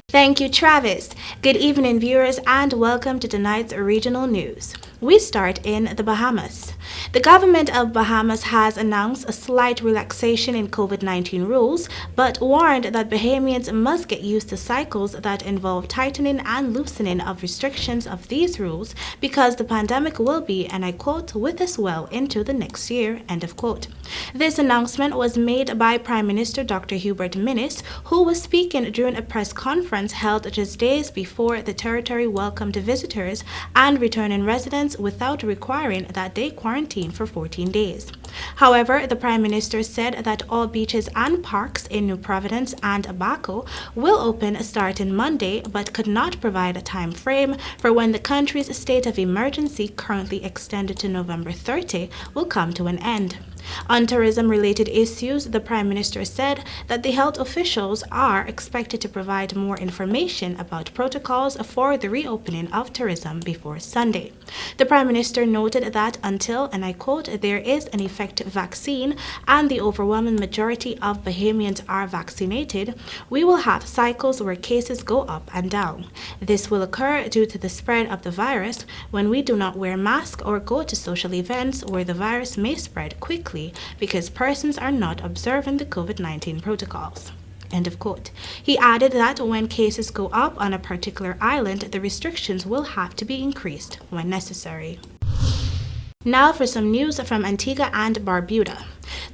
Thank you, Travis. Good evening, viewers, and welcome to tonight's regional news. We start in the Bahamas. The government of Bahamas has announced a slight relaxation in COVID-19 rules, but warned that Bahamians must get used to cycles that involve tightening and loosening of restrictions of these rules because the pandemic will be, and I quote, with us well into the next year, end of quote. This announcement was made by Prime Minister Dr. Hubert Minnis, who was speaking during a press conference held just days before the territory welcomed visitors and returning residents without requiring that they quarantine for 14 days. However, the Prime Minister said that all beaches and parks in New Providence and Abaco will open starting Monday, but could not provide a time frame for when the country's state of emergency, currently extended to November 30, will come to an end. On tourism-related issues, the Prime Minister said that the health officials are expected to provide more information about protocols for the reopening of tourism before Sunday. The Prime Minister noted that until, and I quote, there is an effective vaccine and the overwhelming majority of Bahamians are vaccinated, we will have cycles where cases go up and down. This will occur due to the spread of the virus when we do not wear masks or go to social events where the virus may spread quickly because persons are not observing the COVID-19 protocols. End of quote. He added that when cases go up on a particular island, the restrictions will have to be increased when necessary. Now for some news from Antigua and Barbuda.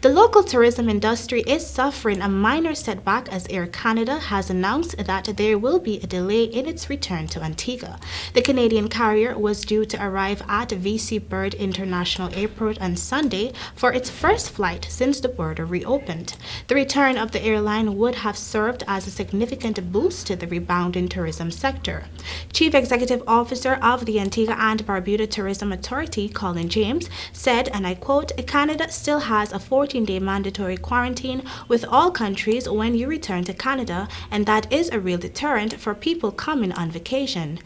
The local tourism industry is suffering a minor setback as Air Canada has announced that there will be a delay in its return to Antigua. The Canadian carrier was due to arrive at VC Bird International Airport on Sunday for its first flight since the border reopened. The return of the airline would have served as a significant boost to the rebounding tourism sector. Chief Executive Officer of the Antigua and Barbuda Tourism Authority, Colin James, said, and I quote, Canada still has a 14-day mandatory quarantine with all countries when you return to Canada, and that is a real deterrent for people coming on vacation.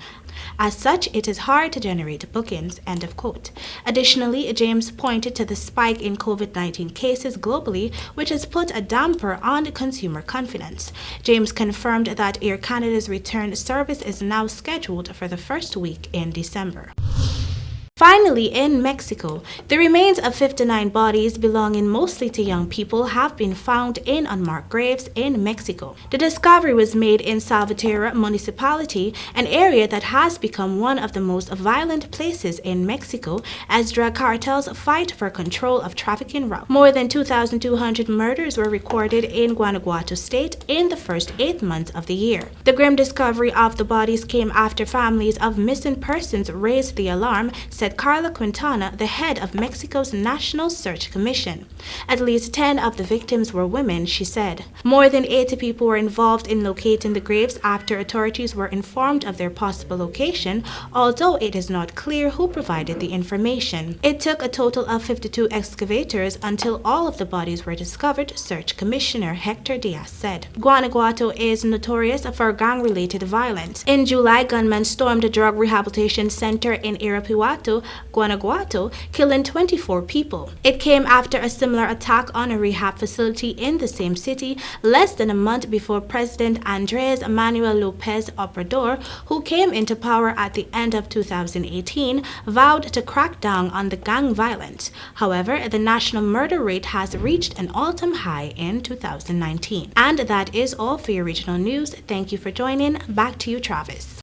As such, it is hard to generate bookings, end of quote. Additionally, James pointed to the spike in COVID-19 cases globally, which has put a damper on consumer confidence. James confirmed that Air Canada's return service is now scheduled for the first week in December. Finally, in Mexico, the remains of 59 bodies belonging mostly to young people have been found in unmarked graves in Mexico. The discovery was made in Salvatierra municipality, an area that has become one of the most violent places in Mexico as drug cartels fight for control of trafficking routes. More than 2,200 murders were recorded in Guanajuato state in the first 8 months of the year. The grim discovery of the bodies came after families of missing persons raised the alarm, said Carla Quintana, the head of Mexico's National Search Commission. At least 10 of the victims were women, she said. More than 80 people were involved in locating the graves after authorities were informed of their possible location, although it is not clear who provided the information. It took a total of 52 excavators until all of the bodies were discovered, Search Commissioner Hector Diaz said. Guanajuato is notorious for gang-related violence. In July, gunmen stormed a drug rehabilitation center in Irapuato, Guanajuato, killing 24 people. It came after a similar attack on a rehab facility in the same city less than a month before President Andres Manuel Lopez Obrador, who came into power at the end of 2018, vowed to crack down on the gang violence. However, the national murder rate has reached an all-time high in 2019. And that is all for your regional news. Thank you for joining. Back to you, Travis.